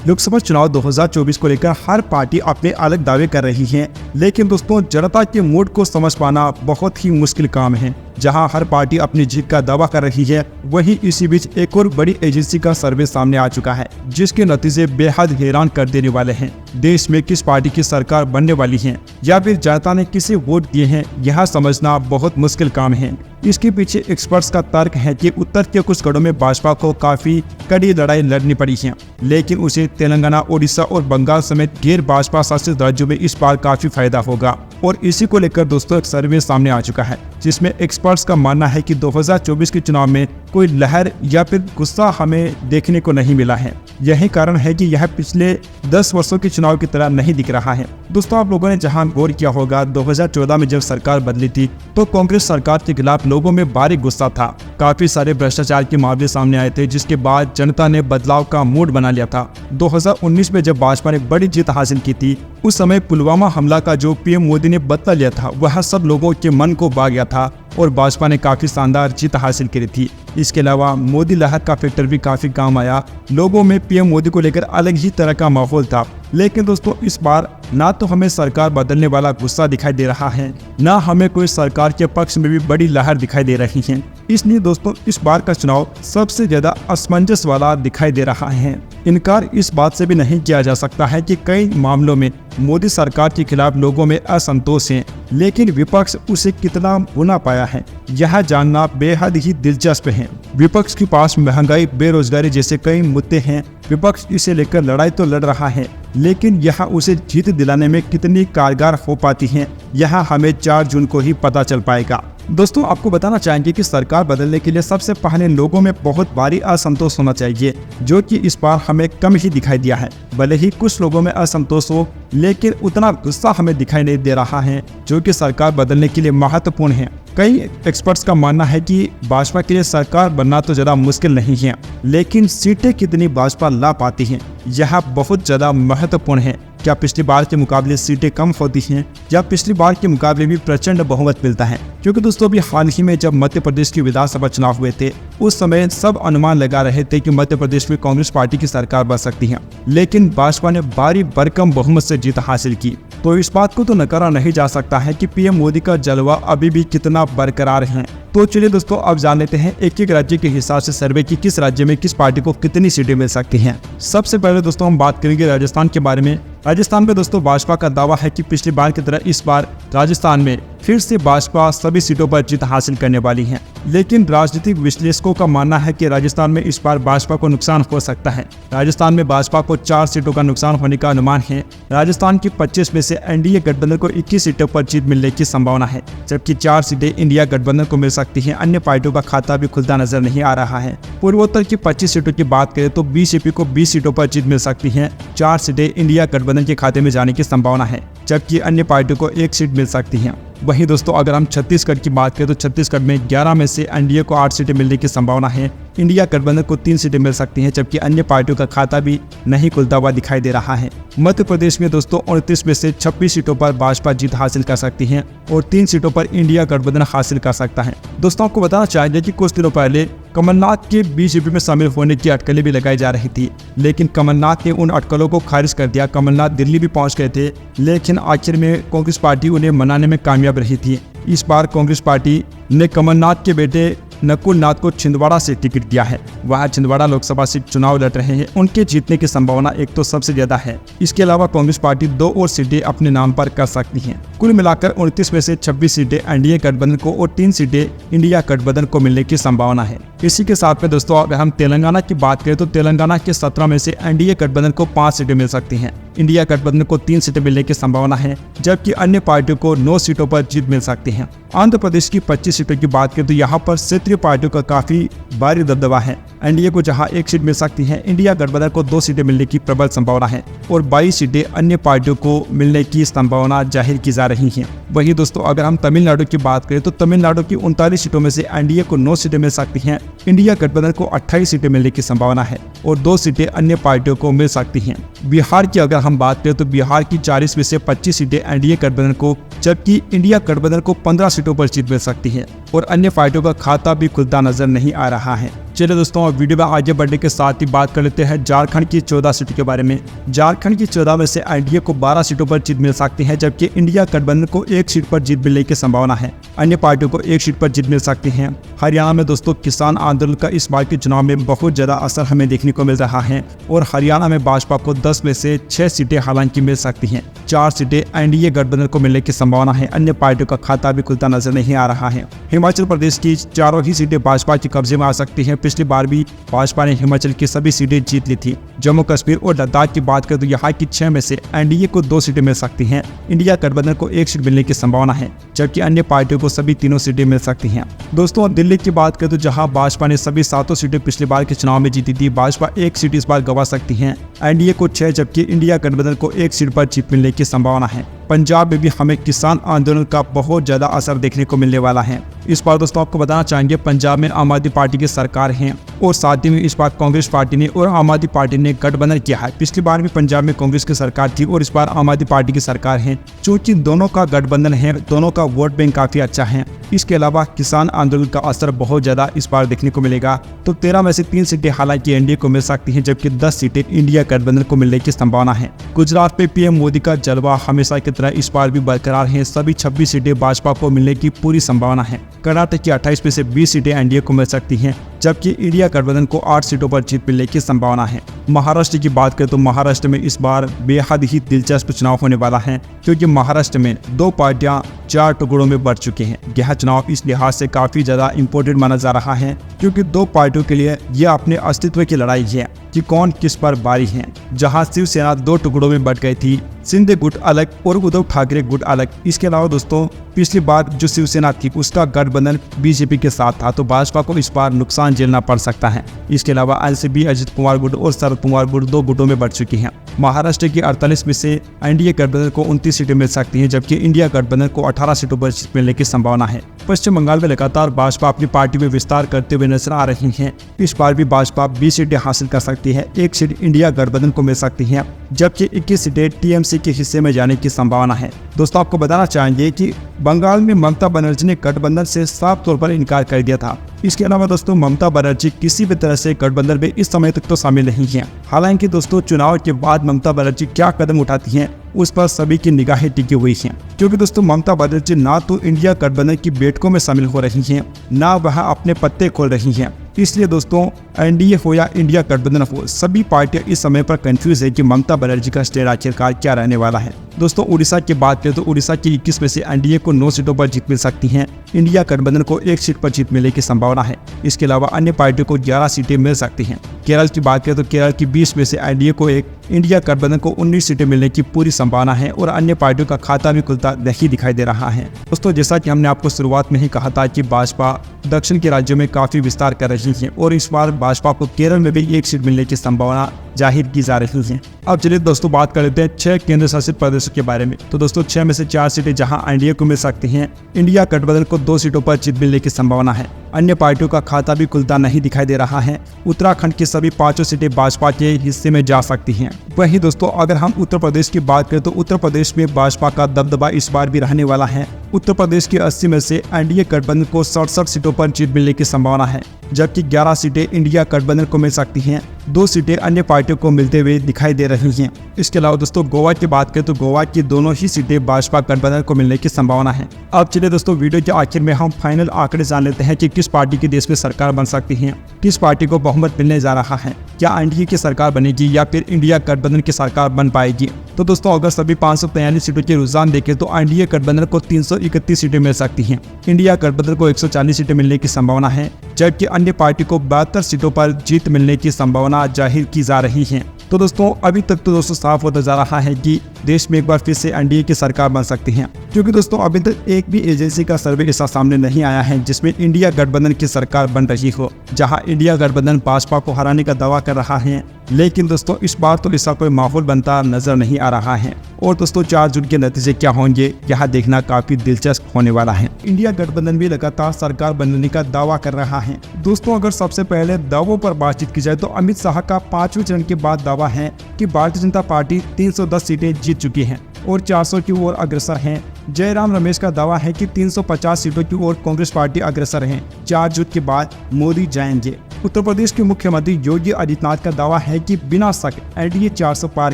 लोकसभा चुनाव 2024 को लेकर हर पार्टी अपने अलग दावे कर रही है, लेकिन दोस्तों जनता के मूड को समझ पाना बहुत ही मुश्किल काम है। जहां हर पार्टी अपनी जीत का दावा कर रही है, वहीं इसी बीच एक और बड़ी एजेंसी का सर्वे सामने आ चुका है, जिसके नतीजे बेहद हैरान कर देने वाले हैं। देश में किस पार्टी की सरकार बनने वाली है या फिर जनता ने किसे वोट दिए हैं, यह समझना बहुत मुश्किल काम है। इसके पीछे एक्सपर्ट्स का तर्क है कि उत्तर के कुछ गढ़ों में भाजपा को काफी कड़ी लड़ाई लड़नी पड़ी है, लेकिन उसे तेलंगाना, ओडिशा और बंगाल समेत गैर भाजपा शासित राज्यों में इस बार काफी फायदा होगा। और इसी को लेकर दोस्तों एक सर्वे सामने आ चुका है, जिसमें एक्सपर्ट्स का मानना है कि 2024 के चुनाव में कोई लहर या फिर गुस्सा हमें देखने को नहीं मिला है। यही कारण है कि यह पिछले 10 वर्षों के चुनाव की तरह नहीं दिख रहा है। दोस्तों, आप लोगों ने जहां गौर किया होगा, 2014 में जब सरकार बदली थी तो कांग्रेस सरकार के खिलाफ लोगों में भारी गुस्सा था। काफी सारे भ्रष्टाचार के मामले सामने आए थे, जिसके बाद जनता ने बदलाव का मूड बना लिया था। 2019 में जब भाजपा ने बड़ी जीत हासिल की थी, उस समय पुलवामा हमला का जो पीएम मोदी ने बदला लिया था, वह सब लोगों के मन को भा गया था और भाजपा ने काफी शानदार जीत हासिल की थी। इसके अलावा मोदी लहर का फैक्टर भी काफी काम आया। लोगों में पीएम मोदी को लेकर अलग ही तरह का माहौल था। लेकिन दोस्तों, इस बार ना तो हमें सरकार बदलने वाला गुस्सा दिखाई दे रहा है, ना हमें कोई सरकार के पक्ष में भी बड़ी लहर दिखाई दे रही है। इसलिए दोस्तों, इस बार का चुनाव सबसे ज्यादा असमंजस वाला दिखाई दे रहा है। इनकार इस बात से भी नहीं किया जा सकता है कि कई मामलों में मोदी सरकार के खिलाफ लोगों में असंतोष है, लेकिन विपक्ष उसे कितना भुना पाया है, यह जानना बेहद ही दिलचस्प है। विपक्ष के पास महंगाई, बेरोजगारी जैसे कई मुद्दे हैं। विपक्ष इसे लेकर लड़ाई तो लड़ रहा है, लेकिन यह उसे जीत दिलाने में कितनी कारगर हो पाती है, यह हमें 4 जून को ही पता चल पाएगा। दोस्तों, आपको बताना चाहेंगे कि सरकार बदलने के लिए सबसे पहले लोगों में बहुत भारी असंतोष होना चाहिए, जो कि इस बार हमें कम ही दिखाई दिया है। भले ही कुछ लोगों में असंतोष हो, लेकिन उतना गुस्सा हमें दिखाई नहीं दे रहा है, जो कि सरकार बदलने के लिए महत्वपूर्ण है। कई एक्सपर्ट्स का मानना है कि भाजपा के लिए सरकार बनना तो ज़्यादा मुश्किल नहीं है, लेकिन सीटें कितनी भाजपा ला पाती है, यह बहुत ज़्यादा महत्वपूर्ण है। क्या पिछली बार के मुकाबले सीटें कम होती हैं या पिछली बार के मुकाबले भी प्रचंड बहुमत मिलता है? क्योंकि दोस्तों, अभी हाल ही में जब मध्य प्रदेश की विधानसभा चुनाव हुए थे, उस समय सब अनुमान लगा रहे थे कि मध्य प्रदेश में कांग्रेस पार्टी की सरकार बन सकती है, लेकिन भाजपा ने भारी भरकम बहुमत से जीत हासिल की। तो इस बात को तो नकारा नहीं जा सकता है कि पीएम मोदी का जलवा अभी भी कितना बरकरार है। तो चलिए दोस्तों, अब जान लेते हैं एक एक राज्य के हिसाब से सर्वे की किस राज्य में किस पार्टी को कितनी सीटें मिल सकती हैं। सबसे पहले दोस्तों हम बात करेंगे राजस्थान के बारे में। राजस्थान में दोस्तों भाजपा का दावा है कि पिछली बार की तरह इस बार राजस्थान में फिर से भाजपा सभी सीटों पर जीत हासिल करने वाली है, लेकिन राजनीतिक विश्लेषकों का मानना है कि राजस्थान में इस बार भाजपा को नुकसान हो सकता है। राजस्थान में भाजपा को 4 सीटों का नुकसान होने का अनुमान है। राजस्थान की 25 में से एनडीए गठबंधन को 21 सीटों पर जीत मिलने की संभावना है, जबकि 4 सीटें इंडिया गठबंधन को मिल सकती हैं। अन्य पार्टियों का खाता भी खुलता नजर नहीं आ रहा है। पूर्वोत्तर की 25 सीटों की बात करें तो बीजेपी को 20 सीटों पर जीत मिल सकती है। 4 सीटें इंडिया गठबंधन के खाते में जाने की संभावना है, जबकि अन्य पार्टियों को 1 सीट मिल सकती है। वहीं दोस्तों अगर हम छत्तीसगढ़ की बात करें तो छत्तीसगढ़ में 11 में से एनडीए को 8 सीटें मिलने की संभावना है। इंडिया गठबंधन को 3 सीटें मिल सकती हैं, जबकि अन्य पार्टियों का खाता भी नहीं खुलता हुआ दिखाई दे रहा है। मध्य प्रदेश में दोस्तों 29 में से 26 सीटों पर भाजपा जीत हासिल कर सकती है और 3 सीटों पर इंडिया गठबंधन हासिल कर सकता है। दोस्तों आपको बताना चाहिए कि कुछ दिनों पहले कमलनाथ के बीजेपी में शामिल होने की अटकलें भी लगाई जा रही थी, लेकिन कमलनाथ ने उन अटकलों को खारिज कर दिया। कमलनाथ दिल्ली भी पहुंच गए थे, लेकिन आखिर में कांग्रेस पार्टी उन्हें मनाने में कामयाब रही थी। इस बार कांग्रेस पार्टी ने कमलनाथ के बेटे नकुल नाथ को छिंदवाड़ा से टिकट दिया है। वह छिंदवाड़ा लोकसभा सीट चुनाव लड़ रहे हैं। उनके जीतने की संभावना एक तो सबसे ज्यादा है। इसके अलावा कांग्रेस पार्टी 2 और सीटें अपने नाम पर कर सकती है। कुल मिलाकर 29 में से 26 सीटें एनडीए गठबंधन को और 3 सीटें इंडिया गठबंधन को मिलने की संभावना है। इसी के साथ में दोस्तों अगर हम तेलंगाना की बात करें तो तेलंगाना के 17 में से एनडीए गठबंधन को 5 सीटें मिल सकती हैं। इंडिया गठबंधन को 3 सीटें मिलने की संभावना है, जबकि अन्य पार्टियों को 9 सीटों पर जीत मिल सकती है। आंध्र प्रदेश की 25 सीटों की बात करें तो यहाँ पर क्षेत्रीय पार्टियों का काफी भारी दबदबा है। एनडीए को जहां 1 सीट मिल सकती है, इंडिया गठबंधन को 2 सीटें मिलने की प्रबल संभावना है और 22 सीटें अन्य पार्टियों को मिलने की संभावना जाहिर की जा रही है। वहीं दोस्तों अगर हम तमिलनाडु की बात करें तो तमिलनाडु की 39 सीटों में से एनडीए को 9 सीटें मिल सकती हैं, इंडिया गठबंधन को 28 सीटें मिलने की संभावना है और 2 सीटें अन्य पार्टियों को मिल सकती हैं। बिहार की अगर हम बात करें तो बिहार की 40 में से 25 सीटें एनडीए गठबंधन को, जबकि इंडिया गठबंधन को 15 सीटों पर जीत मिल सकती है और अन्य पार्टियों का खाता भी खुलता नजर नहीं आ रहा है। चलिए दोस्तों, वीडियो में आगे बढ़ने के साथ ही बात कर लेते हैं झारखंड की 14 सीटों के बारे में। झारखंड की 14 में से एनडीए को 12 सीटों पर जीत मिल सकती है, जबकि इंडिया गठबंधन को 1 सीट पर जीत मिलने की संभावना है। अन्य पार्टियों को 1 सीट पर जीत मिल सकती है। हरियाणा में दोस्तों किसान आंदोलन का इस बार के चुनाव में बहुत ज्यादा असर हमें देखने को मिल रहा है और हरियाणा में भाजपा को 10 में से 6 सीटें हालांकि मिल सकती हैं। 4 सीटें एनडीए गठबंधन को मिलने की संभावना है। अन्य पार्टियों का खाता भी खुलता नजर नहीं आ रहा है। हिमाचल प्रदेश की 4 ही सीटें भाजपा के कब्जे में आ सकती हैं। पिछली बार भी भाजपा ने हिमाचल की सभी सीटें जीत ली थी। जम्मू कश्मीर और लद्दाख की बात करें तो यहाँ की 6 में से एनडीए को 2 सीटें मिल सकती हैं। इंडिया गठबंधन को 1 सीट मिलने की संभावना है, जबकि अन्य पार्टियों को सभी 3 सीटें मिल सकती हैं। दोस्तों, दिल्ली की बात करें तो जहां भाजपा ने सभी 7 सीटें पिछली बार के चुनाव में जीती थी, भाजपा 1 सीट इस बार गंवा सकती है। एनडीए को 6 जबकि इंडिया गठबंधन को 1 सीट पर जीत मिलने की संभावना है। पंजाब में भी हमें किसान आंदोलन का बहुत ज्यादा असर देखने को मिलने वाला है। इस बार दोस्तों आपको बताना चाहेंगे, पंजाब में आम आदमी पार्टी की सरकार है और साथ ही में इस बार कांग्रेस पार्टी ने और आम आदमी पार्टी ने गठबंधन किया है। पिछली बार भी पंजाब में कांग्रेस की सरकार थी और इस बार आम आदमी पार्टी की सरकार है। चूंकि दोनों का गठबंधन है, दोनों का वोट बैंक काफी अच्छा है। इसके अलावा किसान आंदोलन का असर बहुत ज्यादा इस बार देखने को मिलेगा। तो 13 में से 3 सीटें हालांकि एनडीए को मिल सकती हैं, जबकि 10 सीटें इंडिया गठबंधन को मिलने की संभावना है। गुजरात में पीएम मोदी का जलवा हमेशा की तरह इस बार भी बरकरार है। सभी 26 सीटें भाजपा को मिलने की पूरी संभावना है। कर्नाटक की 28 में से 20 सीटें एनडीए को मिल सकती हैं, जबकि इंडिया गठबंधन को 8 सीटों पर जीत मिलने की संभावना है। महाराष्ट्र की बात करें तो महाराष्ट्र में इस बार बेहद ही दिलचस्प चुनाव होने वाला है, क्योंकि महाराष्ट्र में 2 पार्टियां 4 टुकड़ों में बढ़ चुकी हैं। यह चुनाव इस लिहाज से काफी ज्यादा इम्पोर्टेंट माना जा रहा है, क्योंकि 2 पार्टियों के लिए यह अपने अस्तित्व की लड़ाई है कि कौन किस पर भारी है। जहां शिवसेना 2 टुकड़ों में बढ़ गई थी, शिंदे गुट अलग और उद्धव ठाकरे गुट अलग। इसके अलावा दोस्तों पिछली बार जो शिवसेना थी उसका गठबंधन बीजेपी के साथ था, तो भाजपा को इस बार नुकसान झेलना पड़ सकता है। इसके अलावा एनसीपी, अजित कुमार गुट और शरद कुमार गुट 2 गुटों में बढ़ चुकी हैं। महाराष्ट्र की 48 में से एनडीए गठबंधन को 29 सीटें मिल सकती हैं, जबकि इंडिया गठबंधन को 18 सीटों पर मिलने की संभावना है। पश्चिम बंगाल में लगातार भाजपा अपनी पार्टी में विस्तार करते हुए नजर आ रही है। इस बार भी भाजपा 20 सीटें हासिल कर सकती है। 1 सीट इंडिया गठबंधन को मिल सकती है, जबकि 21 सीटें टीएमसी के हिस्से में जाने की संभावना है। दोस्तों आपको बताना चाहेंगे कि बंगाल में ममता बनर्जी ने गठबंधन से साफ तौर पर इनकार कर दिया था। इसके अलावा दोस्तों ममता बनर्जी किसी भी तरह से गठबंधन में इस समय तक तो शामिल नहीं है। हालांकि दोस्तों चुनाव के बाद ममता बनर्जी क्या कदम उठाती हैं उस पर सभी की निगाहें टिकी हुई हैं, क्योंकि दोस्तों ममता बनर्जी ना तो इंडिया गठबंधन की बैठकों में शामिल हो रही हैं, ना वह अपने पत्ते खोल रही हैं। इसलिए दोस्तों एनडीए हो या इंडिया गठबंधन हो, सभी पार्टियां इस समय पर कंफ्यूज है कि ममता बनर्जी का स्टैंड आखिरकार क्या रहने वाला है। दोस्तों उड़ीसा की बात करें तो उड़ीसा की 21 में से एनडीए को 9 सीटों पर जीत मिल सकती हैं। इंडिया गठबंधन को 1 सीट पर जीत मिलने की संभावना है। इसके अलावा अन्य पार्टियों को 11 सीटें मिल सकती हैं। केरल की बात करें तो केरल की 20 में से एनडीए को 1, इंडिया गठबंधन को 19 सीटें मिलने की पूरी संभावना है और अन्य पार्टियों का खाता भी खुलता नहीं दिखाई दे रहा है। दोस्तों जैसा कि हमने आपको शुरुआत में ही कहा था कि भाजपा दक्षिण के राज्यों में काफी विस्तार कर रही है और इस बार भाजपा को केरल में भी 1 सीट मिलने की संभावना जाहिर की जा रही है। अब चलिए दोस्तों बात कर लेते हैं 6 केंद्र शासित प्रदेशों के बारे में। तो दोस्तों 6 में से 4 सीटें जहां एनडीए को मिल सकती हैं, इंडिया गठबंधन को 2 सीटों पर जीत मिलने की संभावना है। अन्य पार्टियों का खाता भी खुलता नहीं दिखाई दे रहा है। उत्तराखंड की सभी 5 सीटें भाजपा के हिस्से में जा सकती हैं। वहीं दोस्तों अगर हम उत्तर प्रदेश की बात करें तो उत्तर प्रदेश में भाजपा का दबदबा इस बार भी रहने वाला है। उत्तर प्रदेश की 80 में से एनडीए गठबंधन को 67 सीटों पर जीत मिलने की संभावना है, जबकि 11 सीटें इंडिया गठबंधन को मिल सकती हैं। 2 सीटें अन्य पार्टियों को मिलते हुए दिखाई दे रही हैं। इसके अलावा दोस्तों गोवा की बात करें तो गोवा की दोनों ही सीटें भाजपा गठबंधन को मिलने की संभावना है। अब चलिए दोस्तों वीडियो के आखिर में हम फाइनल आंकड़े जान लेते हैं कि किस पार्टी की देश में सरकार बन सकती है, किस पार्टी को बहुमत मिलने जा रहा है। क्या एनडीए की सरकार बनेगी या फिर इंडिया गठबंधन की सरकार बन पाएगी। तो दोस्तों अगर सभी 543 सीटों के रुझान देखें तो एनडीए गठबंधन को 331 सीटें मिल सकती हैं। इंडिया गठबंधन को 140 सीटें मिलने की संभावना है, जबकि अन्य पार्टी को 72 सीटों पर जीत मिलने की संभावना जाहिर की जा रही है। तो दोस्तों अभी तक तो दोस्तों साफ होता जा रहा है कि देश में एक बार फिर से एनडीए की सरकार बन सकती है, क्योंकि दोस्तों अभी तक एक भी एजेंसी का सर्वे ऐसा सामने नहीं आया है जिसमें इंडिया गठबंधन की सरकार बन रही हो। जहां इंडिया गठबंधन भाजपा को हराने का दावा कर रहा है, लेकिन दोस्तों इस बार तो ऐसा कोई माहौल बनता नजर नहीं आ रहा है। और दोस्तों 4 जून के नतीजे क्या होंगे यह देखना काफी दिलचस्प होने वाला है। इंडिया गठबंधन भी लगातार सरकार बनने का दावा कर रहा है। दोस्तों अगर सबसे पहले दावों पर बातचीत की जाए तो अमित शाह का 5वें चरण के बाद दावा है कि भारतीय जनता पार्टी 310 सीटें जीत चुकी है और 400 की ओर अग्रसर है। जयराम रमेश का दावा है कि 350 सीटों की ओर कांग्रेस पार्टी अग्रसर है। 4 जून के बाद मोदी जाएंगे। उत्तर प्रदेश के मुख्यमंत्री योगी आदित्यनाथ का दावा है कि बिना शक एनडीए 400 पार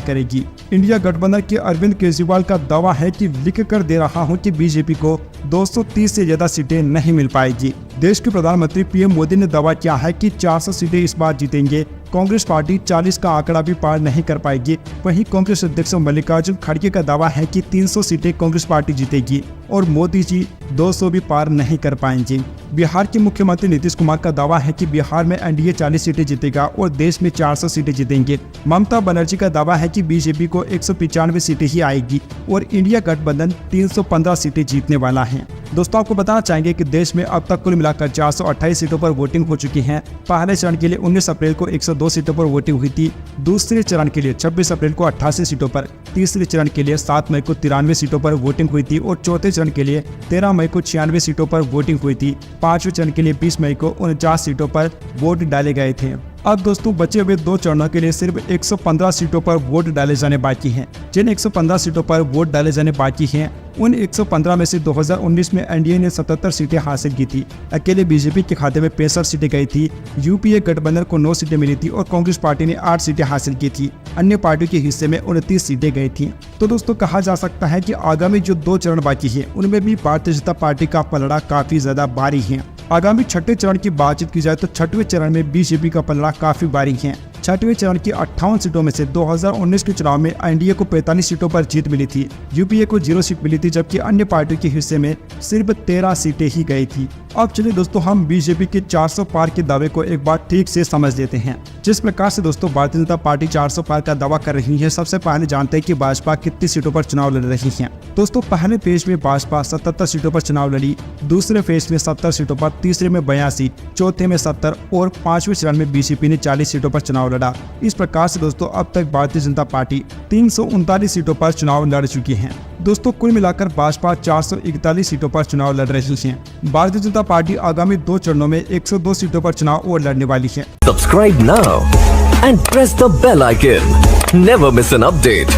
करेगी। इंडिया गठबंधन के अरविंद केजरीवाल का दावा है कि लिख कर दे रहा हूं कि बीजेपी को 230 से ज्यादा सीटें नहीं मिल पाएगी। देश के प्रधानमंत्री पीएम मोदी ने दावा किया है कि 400 सीटें इस बार जीतेंगे। कांग्रेस पार्टी 40 का आंकड़ा भी पार नहीं कर पाएगी। वहीं कांग्रेस अध्यक्ष मल्लिकार्जुन खड़गे का दावा है कि 300 सीटें कांग्रेस पार्टी जीतेगी और मोदी जी 200 भी पार नहीं कर पाएंगे। बिहार के मुख्यमंत्री नीतीश कुमार का दावा है कि बिहार में एनडीए 40 सीटें जीतेगा और देश में 400 सीटें जीतेंगे। ममता बनर्जी का दावा है कि बीजेपी को 195 सीटें ही आएगी और इंडिया गठबंधन 315 सीटें जीतने वाला है। दोस्तों, आपको बताना चाहेंगे कि देश में अब तक कुल मिलाकर 428 सीटों पर वोटिंग हो चुकी है। पहले चरण के लिए 19 अप्रैल को 102 सीटों पर वोटिंग हुई थी। दूसरे चरण के लिए 26 अप्रैल को 88 सीटों पर, तीसरे चरण के लिए 7 मई को 93 सीटों पर वोटिंग हुई थी और चौथे चरण के लिए 13 मई को 96 सीटों पर वोटिंग हुई थी। पांचवें चरण के लिए 20 मई को 49 सीटों पर वोट डाले गए थे। अब दोस्तों, बचे हुए 2 चरणों के लिए सिर्फ 115 सीटों पर वोट डाले जाने बाकी हैं। जिन 115 सीटों पर वोट डाले जाने बाकी हैं, उन 115 में से 2019 में एनडीए ने 77 सीटें हासिल की थी। अकेले बीजेपी के खाते में 65 सीटें गई थी। यूपीए गठबंधन को 9 सीटें मिली थी और कांग्रेस पार्टी ने 8 सीटें हासिल की थी। अन्य पार्टियों के हिस्से में 29 सीटें गई थी। तो दोस्तों, कहा जा सकता है कि आगामी जो 2 चरण बाकी है उनमें भी भारतीय जनता पार्टी का पलड़ा काफी ज्यादा भारी है। आगामी छठे चरण की बातचीत की जाए तो छठवें चरण में बीजेपी का पलड़ा काफी भारी है। छठवें चरण की 58 सीटों में से 2019 के चुनाव में एनडीए को 45 सीटों पर जीत मिली थी। यूपीए को 0 सीट मिली थी, जबकि अन्य पार्टियों के हिस्से में सिर्फ 13 सीटें ही गई थी। अब चलिए दोस्तों, हम बीजेपी के 400 पार के दावे को एक बार ठीक से समझ लेते हैं। जिस प्रकार से दोस्तों भारतीय जनता पार्टी 400 पार का दावा कर रही है, सबसे पहले जानते हैं कि भाजपा कितनी सीटों पर चुनाव लड़ रही है। दोस्तों, पहले फेज में भाजपा 77 सीटों पर चुनाव लड़ी, दूसरे फेज में 70 सीटों पर, तीसरे में 82, चौथे में 70 और 5वें चरण में बीजेपी ने 40 सीटों पर चुनाव लड़ा। इस प्रकार से दोस्तों अब तक भारतीय जनता पार्टी 339 सीटों पर चुनाव लड़ चुकी है। दोस्तों, कुल मिलाकर भाजपा 441 सीटों पर चुनाव लड़ रही है। भारतीय जनता पार्टी आगामी 2 चरणों में 102 सीटों पर चुनाव और लड़ने वाली है। Subscribe now and press the bell icon. Never miss an update.